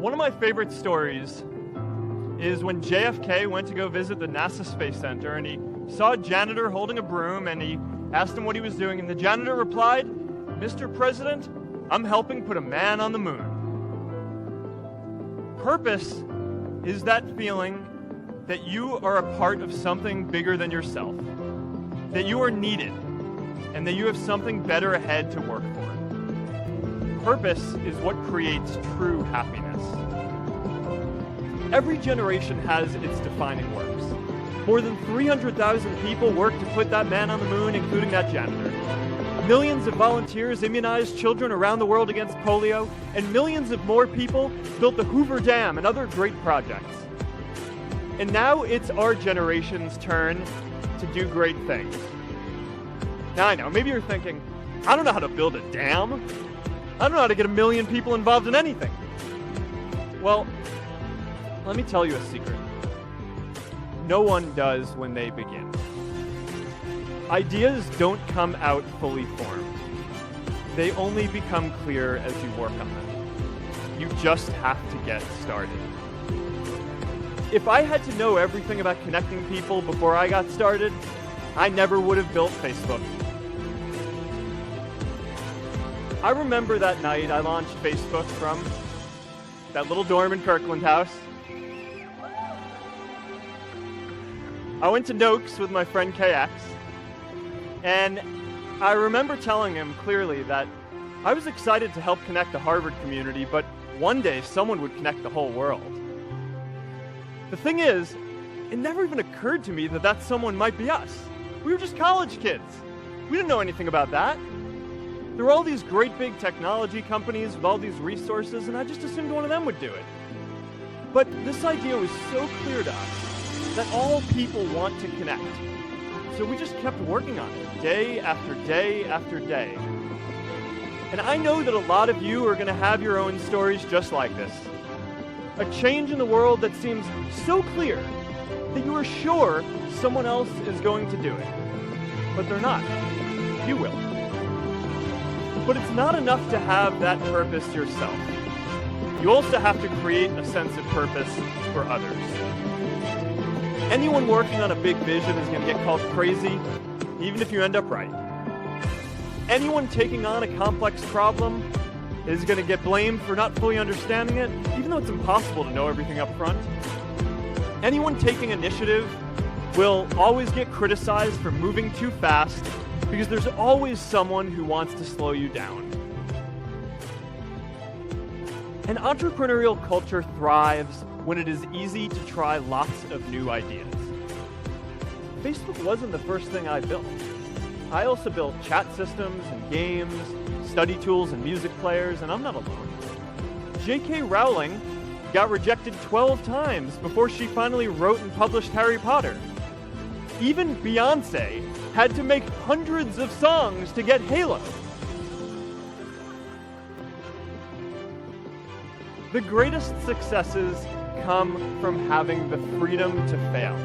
One of my favorite stories is when JFK went to go visit the NASA Space Center, and he saw a janitor holding a broom, and he asked him what he was doing, and the janitor replied, "Mr. President, I'm helping put a man on the moon." Purpose is that feeling that you are a part of something bigger than yourself, that you are needed, and that you have something better ahead to work for. Purpose is what creates true happiness. Every generation has its defining works. More than 300,000 people worked to put that man on the moon, including that janitor. Millions of volunteers immunized children around the world against polio, and millions of more people built the Hoover Dam and other great projects. And now it's our generation's turn to do great things. Now I know, maybe you're thinking, I don't know how to build a dam. I don't know how to get 1 million people involved in anything. Well, let me tell you a secret. No one does when they begin. Ideas don't come out fully formed. They only become clear as you work on them. You just have to get started. If I had to know everything about connecting people before I got started, I never would have built Facebook. I remember that night I launched Facebook from that little dorm in Kirkland House. I went to Noakes with my friend KX, and I remember telling him clearly that I was excited to help connect the Harvard community, but one day someone would connect the whole world. The thing is, it never even occurred to me that that someone might be us. We were just college kids. We didn't know anything about that. There were all these great big technology companies with all these resources, and I just assumed one of them would do it. But this idea was so clear to us that all people want to connect. So we just kept working on it, day after day after day. And I know that a lot of you are going to have your own stories just like this. A change in the world that seems so clear that you are sure someone else is going to do it. But they're not. You will. But it's not enough to have that purpose yourself. You also have to create a sense of purpose for others. Anyone working on a big vision is going to get called crazy, even if you end up right. Anyone taking on a complex problem is going to get blamed for not fully understanding it, even though it's impossible to know everything up front. Anyone taking initiative will always get criticized for moving too fast, because there's always someone who wants to slow you down. An entrepreneurial culture thrives when it is easy to try lots of new ideas. Facebook wasn't the first thing I built. I also built chat systems and games, study tools and music players, and I'm not alone. J.K. Rowling got rejected 12 times before she finally wrote and published Harry Potter. Even Beyoncé had to make hundreds of songs to get Halo. The greatest successes come from having the freedom to fail.